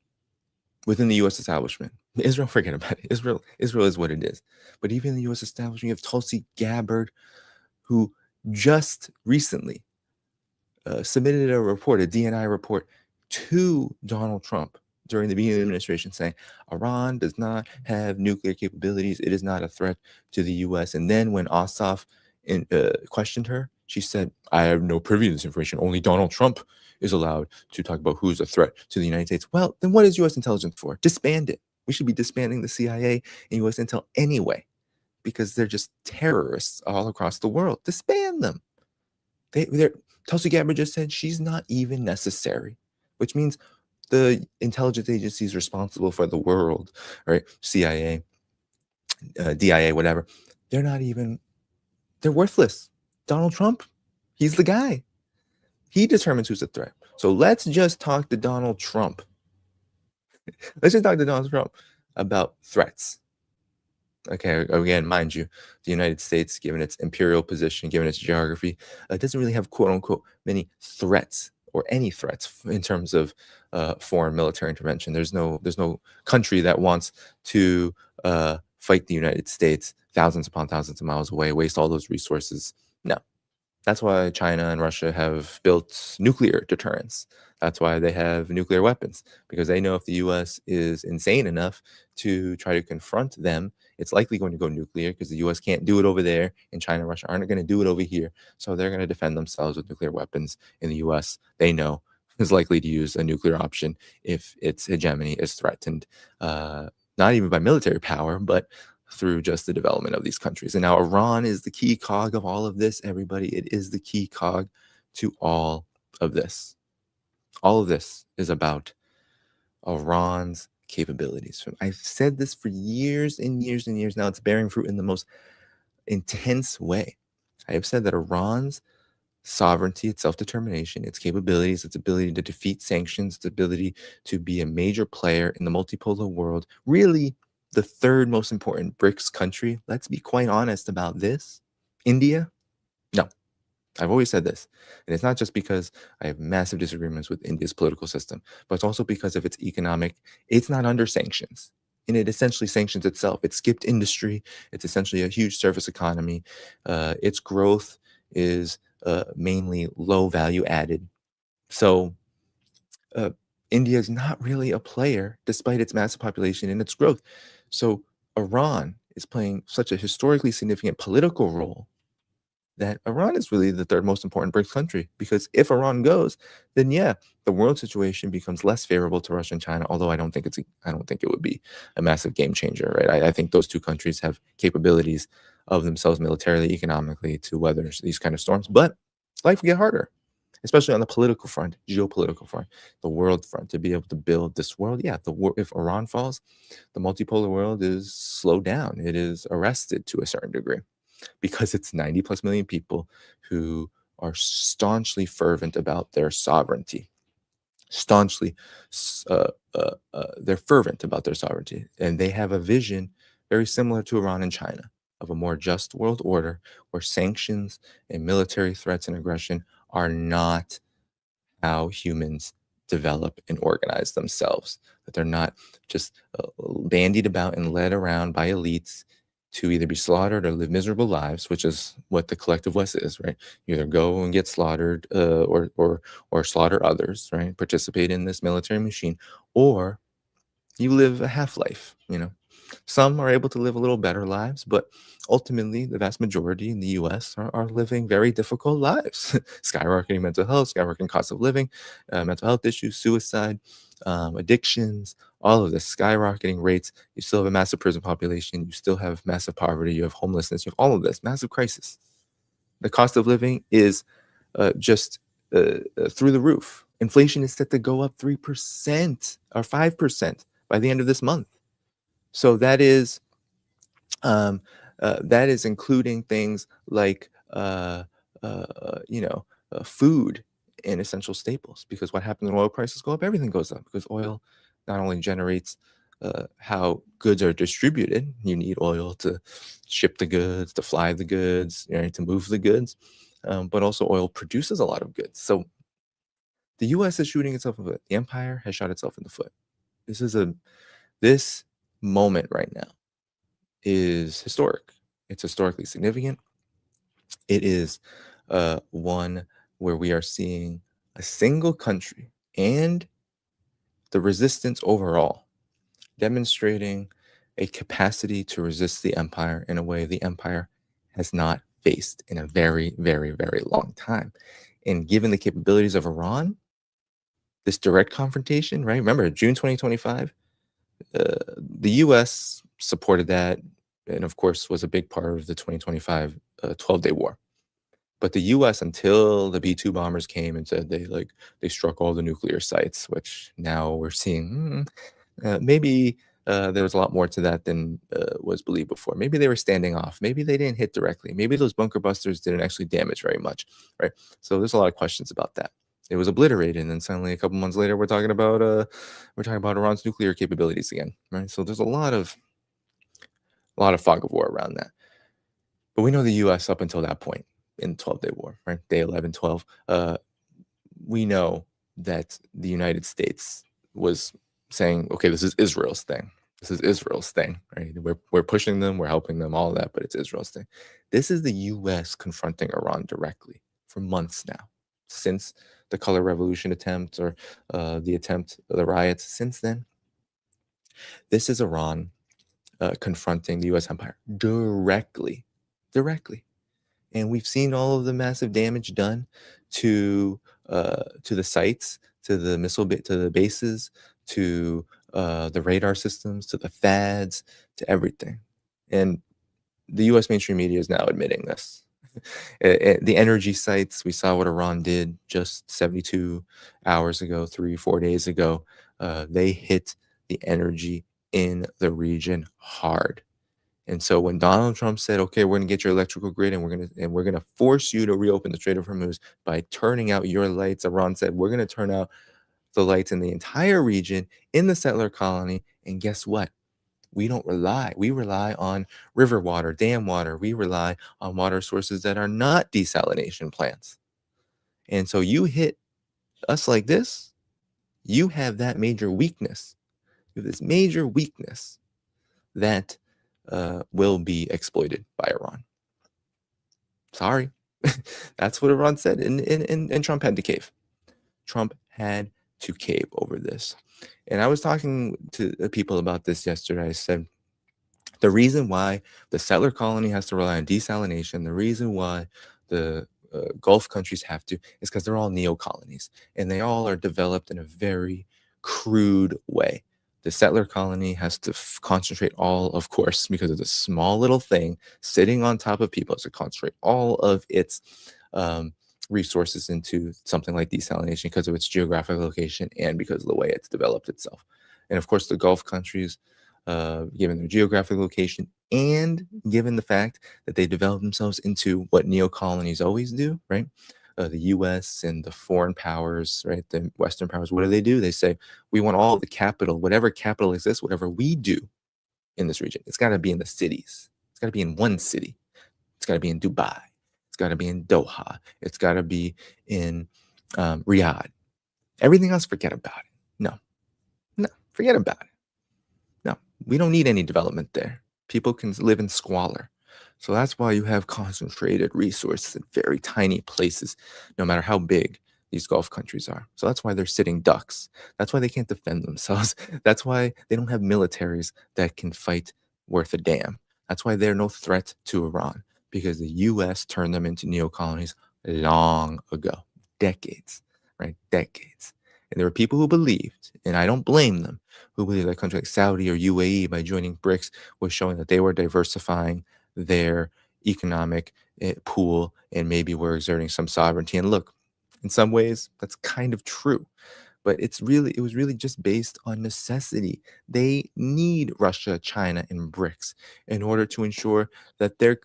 within the US establishment. Israel, forget about it. Israel is what it is. But even in the US establishment, you have Tulsi Gabbard, who just recently submitted a report, a DNI report, to Donald Trump during the beginning of the administration saying Iran does not have nuclear capabilities. It is not a threat to the US. And then when Ossoff questioned her, she said, I have no privy to this information. Only Donald Trump is allowed to talk about who's a threat to the United States. Well, then what is US intelligence for? Disband it. We should be disbanding the CIA and US intel anyway, because they're just terrorists all across the world. Disband them. They're Tulsi Gabbard just said she's not even necessary, which means the intelligence agencies responsible for the world, right? CIA, DIA, whatever. They're not even. They're worthless. Donald Trump, he's the guy. He determines who's a threat. So let's just talk to Donald Trump. Let's just talk to Donald Trump about threats. Okay, again, mind you, the United States, given its imperial position, given its geography, doesn't really have quote unquote many threats or any threats in terms of foreign military intervention. There's no country that wants to fight the United States thousands upon thousands of miles away, waste all those resources. No, that's why China and Russia have built nuclear deterrence. That's why they have nuclear weapons, because they know if the US is insane enough to try to confront them, it's likely going to go nuclear because the US can't do it over there, and China and Russia aren't going to do it over here. So they're going to defend themselves with nuclear weapons. In the US, they know, is likely to use a nuclear option if its hegemony is threatened, not even by military power, but through just the development of these countries. And now Iran is the key cog of all of this, everybody. It is the key cog to all of this. All of this is about Iran's capabilities. I've said this for years and years and years now. It's bearing fruit in the most intense way. I have said that Iran's sovereignty, its self-determination, its capabilities, its ability to defeat sanctions, its ability to be a major player in the multipolar world, really the third most important BRICS country. Let's be quite honest about this. India? No. I've always said this. And it's not just because I have massive disagreements with India's political system, but it's also because of its economic, it's not under sanctions. And it essentially sanctions itself. It skipped industry. It's essentially a huge service economy. Its growth is mainly low value added. So uh, India is not really a player despite its massive population and its growth. So Iran is playing such a historically significant political role that Iran is really the third most important BRICS country, because if Iran goes, then yeah, the world situation becomes less favorable to Russia and China. Although I don't think it would be a massive game changer, right? I think those two countries have capabilities of themselves militarily, economically to weather these kind of storms. But life will get harder, especially on the political front, geopolitical front, the world front, to be able to build this world. Yeah, if Iran falls, the multipolar world is slowed down. It is arrested to a certain degree, because it's 90 plus million people who are staunchly fervent about their sovereignty. Staunchly, they're fervent about their sovereignty. And they have a vision very similar to Iran and China of a more just world order where sanctions and military threats and aggression are not how humans develop and organize themselves, that they're not just bandied about and led around by elites to either be slaughtered or live miserable lives, which is what the collective West is, right? You either go and get slaughtered, or slaughter others, right? Participate in this military machine, or you live a half life, you know. Some are able to live a little better lives, but ultimately, the vast majority in the US are living very difficult lives. Skyrocketing mental health, skyrocketing cost of living, mental health issues, suicide, addictions, all of this skyrocketing rates. You still have a massive prison population. You still have massive poverty. You have homelessness. You have all of this massive crisis. The cost of living is just through the roof. Inflation is set to go up 3% or 5% by the end of this month. So that is including things like food and essential staples. Because what happens when oil prices go up? Everything goes up because oil not only generates how goods are distributed. You need oil to ship the goods, to fly the goods, to move the goods, but also oil produces a lot of goods. So the U.S. is shooting itself in the foot. The empire has shot itself in the foot. This moment right now is historic. It's historically significant. It is one where we are seeing a single country and the resistance overall demonstrating a capacity to resist the empire in a way the empire has not faced in a very, very, very long time. And given the capabilities of Iran, this direct confrontation, right? Remember, June 2025, the US supported that and, of course, was a big part of the 2025 12-day war. But the US, until the B 2 bombers came and said they struck all the nuclear sites, which now we're seeing maybe there was a lot more to that than was believed before. Maybe they were standing off. Maybe they didn't hit directly. Maybe those bunker busters didn't actually damage very much, right? So there's a lot of questions about that. It was obliterated, and then suddenly a couple months later, we're talking about Iran's nuclear capabilities again, right? So there's a lot of fog of war around that. But we know the U.S. up until that point in the 12-day war, right? Day 11, 12. We know that the United States was saying, okay, this is Israel's thing. This is Israel's thing, right? We're pushing them, we're helping them, all of that, but it's Israel's thing. This is the U.S. confronting Iran directly for months now, since the color revolution attempt or the riots. Since then, this is Iran confronting the U.S. empire directly. And we've seen all of the massive damage done to the sites, to the to the bases, to the radar systems, to the fads, to everything. And the U.S. mainstream media is now admitting this. The energy sites, we saw what Iran did just 72 hours ago, 3, 4 days ago. They hit the energy in the region hard. And so when Donald Trump said, "Okay, we're going to get your electrical grid, and we're going to force you to reopen the Strait of Hormuz by turning out your lights," Iran said, "We're going to turn out the lights in the entire region in the settler colony. And guess what? We don't rely. We rely on river water, dam water. We rely on water sources that are not desalination plants. And so you hit us like this, you have that major weakness. You have this major weakness that will be exploited by Iran. Sorry." That's what Iran said, and Trump had to cave. Trump had to cave over this. And I was talking to people about this yesterday. I said, the reason why the settler colony has to rely on desalination, the reason why the Gulf countries have to, is because they're all neo-colonies, and they all are developed in a very crude way. The settler colony has to concentrate all, of course, because of this small little thing sitting on top of people, has to concentrate all of its resources into something like desalination because of its geographic location and because of the way it's developed itself. And of course, the Gulf countries, given their geographic location and given the fact that they develop themselves into what neo-colonies always do, right? The US and the foreign powers, right? The Western powers, what do? They say, we want all the capital, whatever capital exists, whatever we do in this region, it's got to be in the cities. It's got to be in one city. It's got to be in Dubai. It's got to be in Doha. It's got to be in Riyadh. Everything else, forget about it. No, forget about it. No, we don't need any development there. People can live in squalor. So that's why you have concentrated resources in very tiny places, no matter how big these Gulf countries are. So that's why they're sitting ducks. That's why they can't defend themselves. That's why they don't have militaries that can fight worth a damn. That's why they're no threat to Iran, because the US turned them into neo-colonies long ago, decades, right? Decades. And there were people who believed, and I don't blame them, who believed that countries like Saudi or UAE, by joining BRICS, was showing that they were diversifying their economic pool and maybe were exerting some sovereignty. And look, in some ways, that's kind of true, but it was really just based on necessity. They need Russia, China, and BRICS in order to ensure that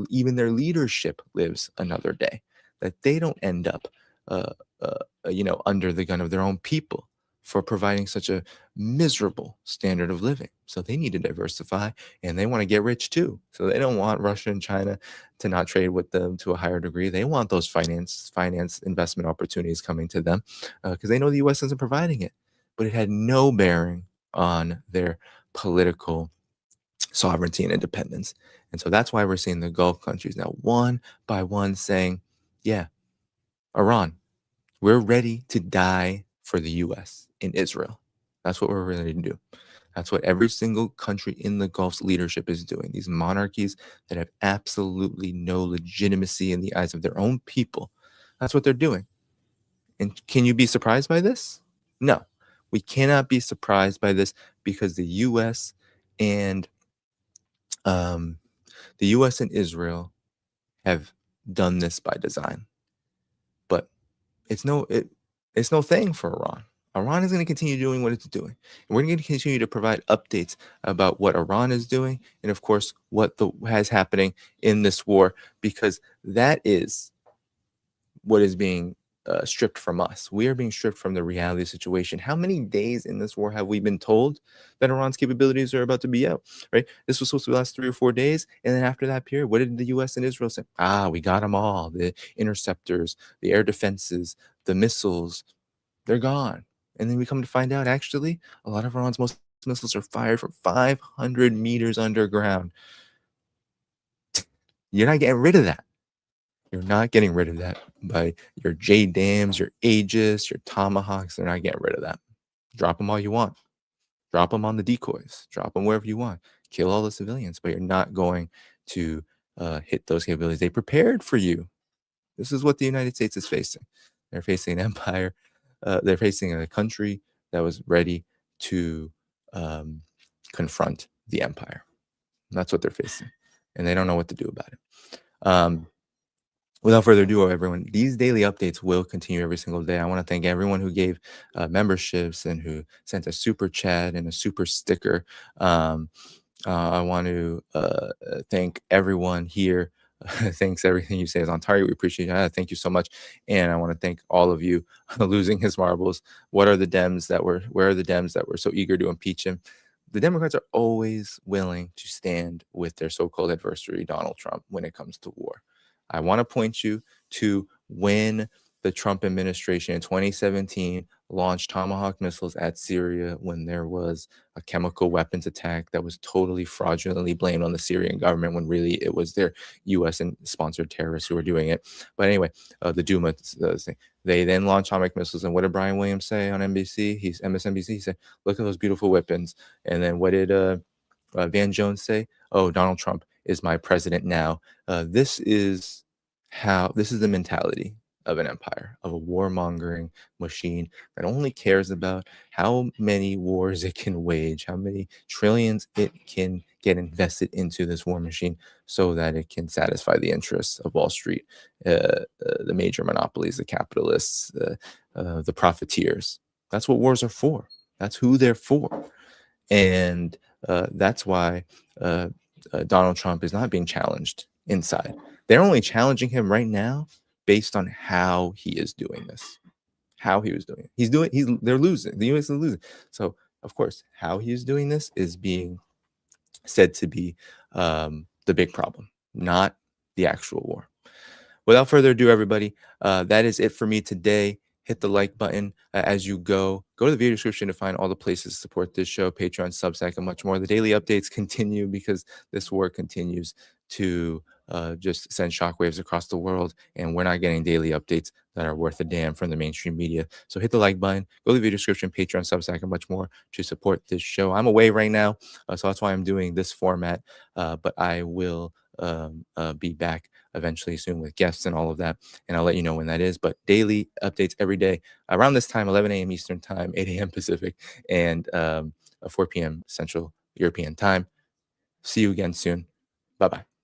even their leadership lives another day, that they don't end up uh, under the gun of their own people for providing such a miserable standard of living. So they need to diversify, and they want to get rich too. So they don't want Russia and China to not trade with them to a higher degree. They want those finance investment opportunities coming to them, because they know the U.S. isn't providing it. But it had no bearing on their political sovereignty and independence. And so that's why we're seeing the Gulf countries now, one by one, saying, yeah, Iran, we're ready to die for the US in Israel. That's what we're ready to do. That's what every single country in the Gulf's leadership is doing. These monarchies that have absolutely no legitimacy in the eyes of their own people. That's what they're doing. And can you be surprised by this? No, we cannot be surprised by this, because and um, the US and Israel have done this by design. But it's no thing for Iran. Iran is going to continue doing what it's doing. And we're going to continue to provide updates about what Iran is doing, and of course what has happening in this war, because that is what is being stripped from us. We are being stripped from the reality of the situation. How many days in this war have we been told that Iran's capabilities are about to be out? Right? This was supposed to last 3 or 4 days, and then after that period, what did the U.S. and Israel say? We got them all. The interceptors, the air defenses, the missiles, they're gone. And then we come to find out, actually, a lot of Iran's most missiles are fired from 500 meters underground. You're not getting rid of that. You're not getting rid of that by your JDAMs, your Aegis, your Tomahawks. They're not getting rid of that. Drop them all you want. Drop them on the decoys. Drop them wherever you want. Kill all the civilians, but you're not going to hit those capabilities. They prepared for you. This is what the United States is facing. They're facing an empire. They're facing a country that was ready to confront the empire. That's what they're facing, and they don't know what to do about it. Without further ado, everyone, these daily updates will continue every single day. I want to thank everyone who gave memberships and who sent a super chat and a super sticker. I want to thank everyone here. Thanks, everything you say is on target. We appreciate it. Thank you so much. And I want to thank all of you losing his marbles. Where are the Dems that were so eager to impeach him? The Democrats are always willing to stand with their so-called adversary, Donald Trump, when it comes to war. I want to point you to when the Trump administration in 2017 launched Tomahawk missiles at Syria, when there was a chemical weapons attack that was totally fraudulently blamed on the Syrian government, when really it was their U.S. and sponsored terrorists who were doing it. But anyway, the Duma thing. They then launched Tomahawk missiles, and what did Brian Williams say on MSNBC? He said, "Look at those beautiful weapons." And then what did Van Jones say? "Oh, Donald Trump is my president now." This is the mentality of an empire, of a warmongering machine that only cares about how many wars it can wage, how many trillions it can get invested into this war machine, so that it can satisfy the interests of Wall Street, the major monopolies, the capitalists, the profiteers. That's what wars are for. That's who they're for. And that's why Donald Trump is not being challenged inside. They're only challenging him right now based on how he is doing this. How he was doing it. They're losing. The US is losing. So, of course, how he is doing this is being said to be the big problem, not the actual war. Without further ado, everybody, that is it for me today. Hit the like button as you go. Go to the video description to find all the places to support this show, Patreon, Substack, and much more. The daily updates continue because this war continues to just send shockwaves across the world, and we're not getting daily updates that are worth a damn from the mainstream media. So hit the like button, go to the video description, Patreon, Substack, and much more to support this show. I'm away right now, so that's why I'm doing this format, but I will be back eventually soon with guests and all of that, and I'll let you know when that is. But daily updates every day around this time, 11 a.m. Eastern time, 8 a.m. Pacific, and 4 p.m. Central European time. See you again soon. Bye bye.